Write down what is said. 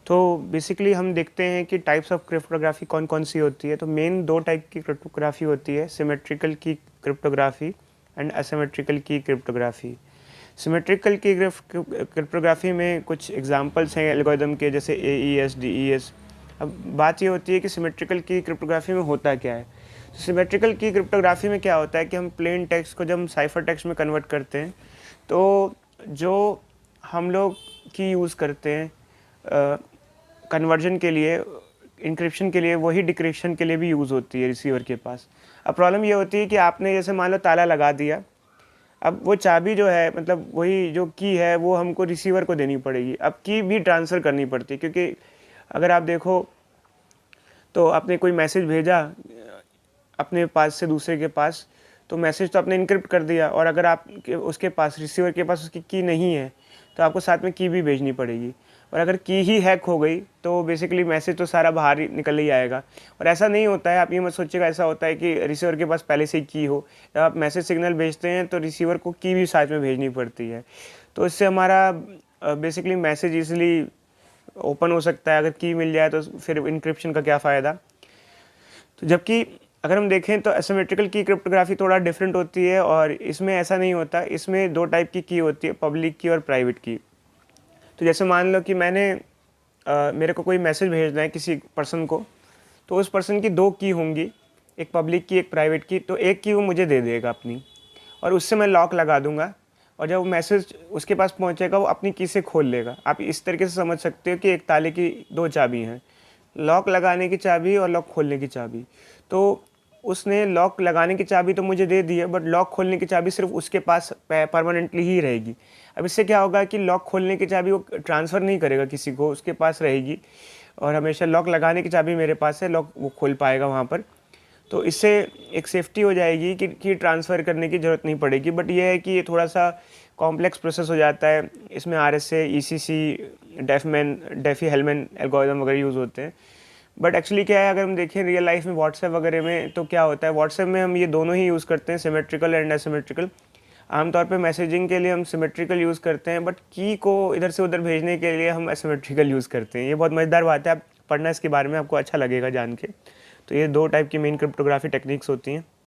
तो बेसिकली हम देखते हैं कि टाइप्स ऑफ क्रिप्टोग्राफी कौन कौन सी होती है। तो मेन दो टाइप की क्रिप्टोग्राफी होती है, सिमेट्रिकल की क्रिप्टोग्राफी एंड असिमेट्रिकल की क्रिप्टोग्राफी। सिमेट्रिकल की क्रिप्टोग्राफी में कुछ एग्जांपल्स हैं एल्गोरिदम के, जैसे AES DES। अब बात ये होती है कि सिमेट्रिकल की क्रिप्टोग्राफी में होता क्या है। तो सिमेट्रिकल की क्रिप्टोग्राफी में क्या होता है कि हम प्लेन टेक्स्ट को जब हम साइफर टेक्स्ट में कन्वर्ट करते हैं, तो जो हम लोग की यूज़ करते हैं कन्वर्जन के लिए, इंक्रिप्शन के लिए, वही डिक्रिप्शन के लिए भी यूज़ होती है रिसीवर के पास। अब प्रॉब्लम ये होती है कि आपने जैसे मान लो ताला लगा दिया, अब वो चाबी जो है, मतलब वही जो की है, वो हमको रिसीवर को देनी पड़ेगी। अब की भी ट्रांसफ़र करनी पड़ती है, क्योंकि अगर आप देखो तो आपने कोई मैसेज भेजा अपने पास से दूसरे के पास, तो मैसेज तो आपने इनक्रिप्ट कर दिया, और अगर आप उसके पास, रिसीवर के पास उसकी की नहीं है, तो आपको साथ में की भी भेजनी पड़ेगी। और अगर की ही हैक हो गई तो बेसिकली मैसेज तो सारा बाहर ही निकल ही आएगा। और ऐसा नहीं होता है, आप ये मत सोचिएगा ऐसा होता है कि रिसीवर के पास पहले से ही की हो। जब आप मैसेज सिग्नल भेजते हैं तो रिसीवर को की भी साथ में भेजनी पड़ती है। तो इससे हमारा बेसिकली मैसेज ईजिली ओपन हो सकता है। अगर की मिल जाए तो फिर इंक्रिप्शन का क्या फ़ायदा। तो जबकि अगर हम देखें तो एसिमेट्रिकल की क्रिप्टोग्राफी थोड़ा डिफरेंट होती है, और इसमें ऐसा नहीं होता। इसमें दो टाइप की होती है, पब्लिक की और प्राइवेट की। तो जैसे मान लो कि मेरे को कोई मैसेज भेजना है किसी पर्सन को, तो उस पर्सन की दो की होंगी, एक पब्लिक की एक प्राइवेट की। तो एक की वो मुझे दे देगा अपनी, और उससे मैं लॉक लगा दूंगा, और जब वो मैसेज उसके पास पहुंचेगा वो अपनी की से खोल लेगा। आप इस तरीके से समझ सकते हो कि एक ताले की दो चाबी हैं, लॉक लगाने की चाबी और लॉक खोलने की चाबी। तो उसने लॉक लगाने की चाबी तो मुझे दे दी है, बट लॉक खोलने की चाबी सिर्फ उसके पास परमानेंटली ही रहेगी। अब इससे क्या होगा कि लॉक खोलने की चाबी वो ट्रांसफ़र नहीं करेगा किसी को, उसके पास रहेगी, और हमेशा लॉक लगाने की चाबी मेरे पास है, लॉक वो खोल पाएगा वहाँ पर। तो इससे एक सेफ्टी हो जाएगी कि ट्रांसफ़र करने की ज़रूरत नहीं पड़ेगी। बट ये है कि ये थोड़ा सा कॉम्प्लेक्स प्रोसेस हो जाता है। इसमें RSA ECC DeFi Hellman algorithm वगैरह यूज़ होते हैं। बट एक्चुअली क्या है, अगर हम देखें रियल लाइफ में व्हाट्सएप वगैरह में, तो क्या होता है, व्हाट्सएप में हम ये दोनों ही यूज़ करते हैं, सिमेट्रिकल एंड एसिमेट्रिकल। आमतौर पे मैसेजिंग के लिए हम सिमेट्रिकल यूज़ करते हैं, बट की को इधर से उधर भेजने के लिए हम एसिमेट्रिकल यूज़ करते हैं। ये बहुत मज़ेदार बात है, आप पढ़ना इसके बारे में, आपको अच्छा लगेगा जान के। तो ये दो टाइप की मेन क्रिप्टोग्राफी टेक्निक्स होती हैं।